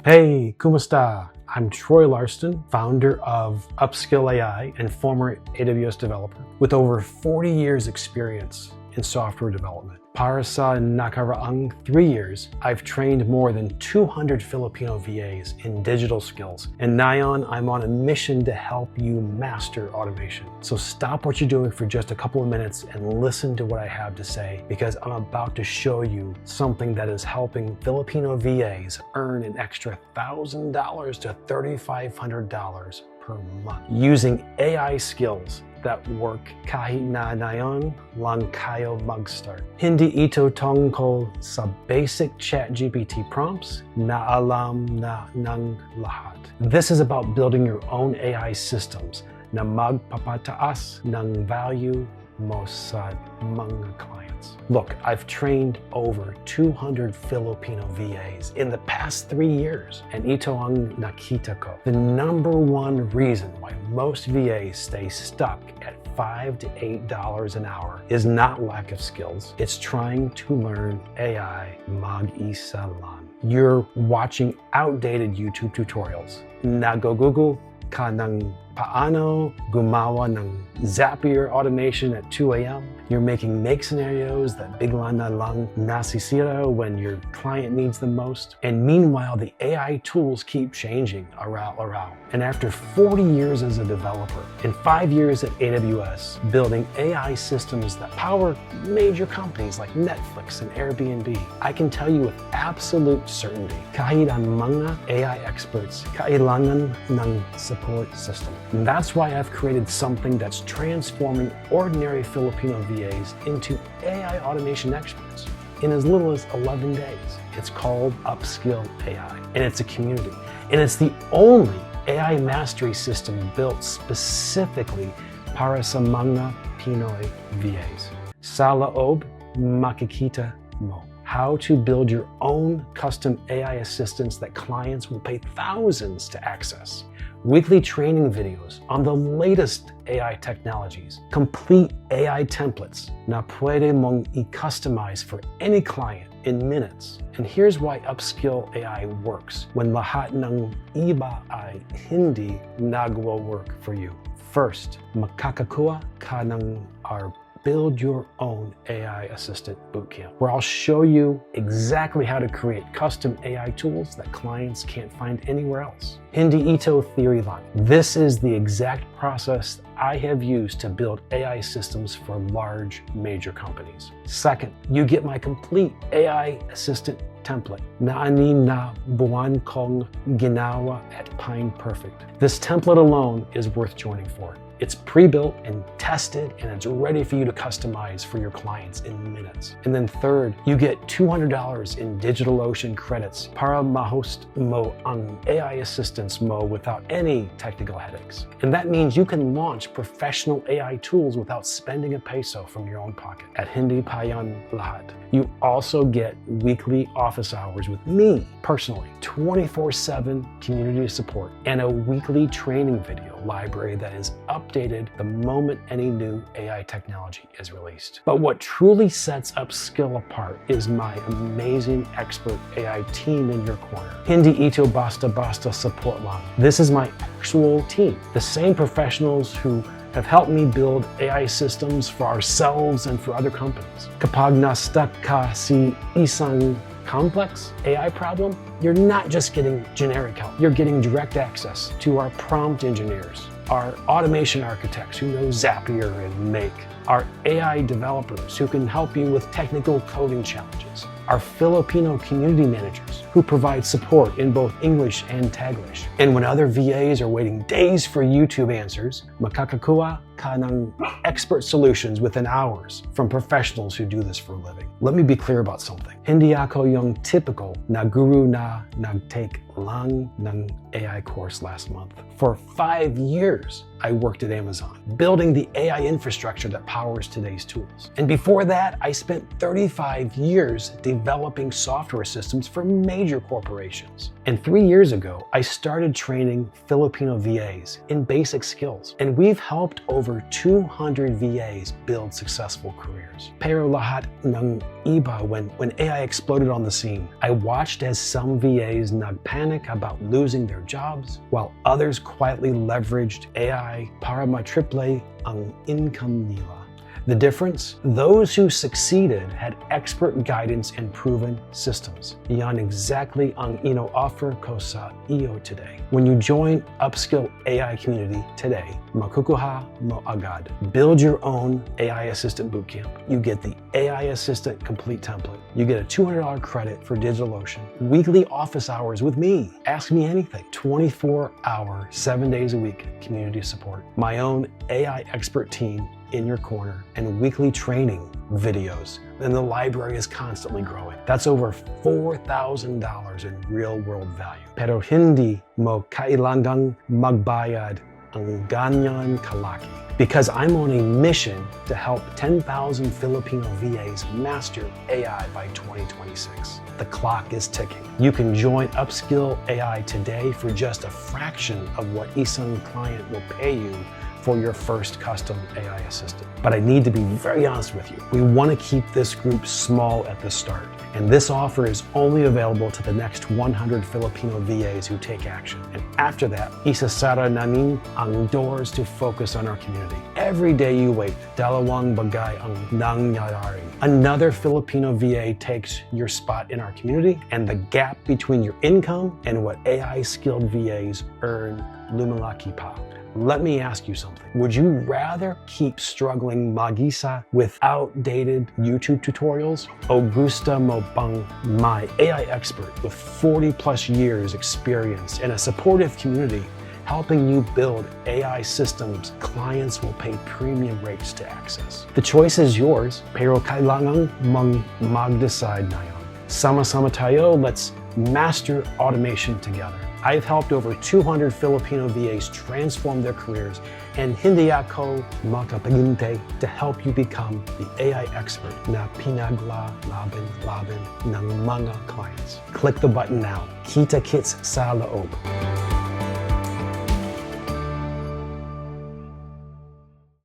Hey, kumusta? I'm Troy Larston, founder of UpSkill AI and former AWS developer with over 40 years experience in software development. Para sa nakaraang 3 years, I've trained more than 200 Filipino VAs in digital skills. And ngayon, I'm on a mission to help you master automation. So stop what you're doing for just a couple of minutes and listen to what I have to say, because I'm about to show you something that is helping Filipino VAs earn an extra $1,000 to $3,500 per month using AI skills that work kahit na ngayon lang kayo mag-start. Hindi ito tungkol sa basic ChatGPT prompts na alam na ng lahat. This is about building your own AI systems na magpapataas ng value mo sa mga clients. Look, I've trained over 200 Filipino VAs in the past 3 years, and ito ang nakita ko. The number one reason why most VAs stay stuck at $5 to $8 an hour is not lack of skills. It's trying to learn AI mag-isa lang. You're watching outdated YouTube tutorials. Nagugugol ka ng paano gumawa ng Zapier automation at 2 a.m. You're making make scenarios that bigla na lang nasisira when your client needs them most. And meanwhile, the AI tools keep changing around. And after 40 years as a developer and 5 years at AWS, building AI systems that power major companies like Netflix and Airbnb, I can tell you with absolute certainty, kahit ang mga AI experts kailangan ng support system. And that's why I've created something that's transforming ordinary Filipino VAs into AI automation experts in as little as 11 days. It's called UpSkill AI, and it's a community. And it's the only AI mastery system built specifically para sa mga Pinoy VAs. Sa loob, makikita mo how to build your own custom AI assistants that clients will pay thousands to access. Weekly training videos on the latest AI technologies, complete AI templates na pwede mong i-customize for any client in minutes. And here's why UpSkill AI works when lahat ng iba ay hindi nagwo-work for you. First, makakakuha ka ng our Build Your Own AI Assistant Bootcamp, where I'll show you exactly how to create custom AI tools that clients can't find anywhere else. Hindi ito theory lang. This is the exact process I have used to build AI systems for large major companies. Second, you get my complete AI assistant template na anim na buwan kong ginawa at Pine Perfect. This template alone is worth joining for. It's pre-built and tested, and it's ready for you to customize for your clients in minutes. And then third, you get $200 in DigitalOcean credits para ma-host mo ang AI assistants mo without any technical headaches. And that means you can launch professional AI tools without spending a peso from your own pocket at hindi pa yan lahat. You also get weekly office hours with me personally, 24/7 community support, and a weekly training video library that is updated the moment any new AI technology is released. But what truly sets UpSkill apart is my amazing expert AI team in your corner. Hindi ito basta support lang. This is my actual team, the same professionals who have helped me build AI systems for ourselves and for other companies. Kapag na-stuck ka si isang complex AI problem, you're not just getting generic help. You're getting direct access to our prompt engineers, our automation architects who know Zapier and Make, our AI developers who can help you with technical coding challenges, our Filipino community managers who provide support in both English and Taglish. And when other VAs are waiting days for YouTube answers, makakakuha ka ng expert solutions within hours from professionals who do this for a living. Let me be clear about something. Hindi ako yung typical na guru na nag-take lang ng AI course last month. For 5 years, I worked at Amazon, building the AI infrastructure that powers today's tools. And before that, I spent 35 years developing software systems for major corporations. And 3 years ago, I started training Filipino VAs in basic skills. And we've helped over over 200 VAs build successful careers. Pero lahat ng iba when AI exploded on the scene. I watched as some VAs nagpanic about losing their jobs, while others quietly leveraged AI para matriple ang income nila. The difference? Those who succeeded had expert guidance and proven systems. Yan exactly ang ino-offer ko sa iyo today. When you join UpSkill AI community today, makukuha mo agad. Build your own AI Assistant Bootcamp. You get the AI Assistant Complete Template. You get a $200 credit for DigitalOcean. Weekly office hours with me. Ask me anything. 24-hour, 7 days a week community support. My own AI expert team in your corner, and weekly training videos. And the library is constantly growing. That's over $4,000 in real-world value. Pero hindi mo kailangang magbayad ang ganyan kalaki. Because I'm on a mission to help 10,000 Filipino VAs master AI by 2026. The clock is ticking. You can join UpSkill AI today for just a fraction of what isang client will pay you for your first custom AI assistant. But I need to be very honest with you. We want to keep this group small at the start. And this offer is only available to the next 100 Filipino VAs who take action. And after that, isasara namin ang doors to focus on our community. Every day you wait, dalawang bagay ang nangyayari. Another Filipino VA takes your spot in our community, and the gap between your income and what AI-skilled VAs earn lumalaki pa. Let me ask you something. Would you rather keep struggling mag-isa with outdated YouTube tutorials? O gusto mo bang my AI expert with 40 plus years experience in a supportive community helping you build AI systems clients will pay premium rates to access? The choice is yours, pero kailangan mong mag-decide na yon. Sama-sama tayo, let's master automation together. I've helped over 200 Filipino VAs transform their careers, and hindi ako makapagintay to help you become the AI expert na pinaglalaban ng mga clients. Click the button now. Kita kits sa loob.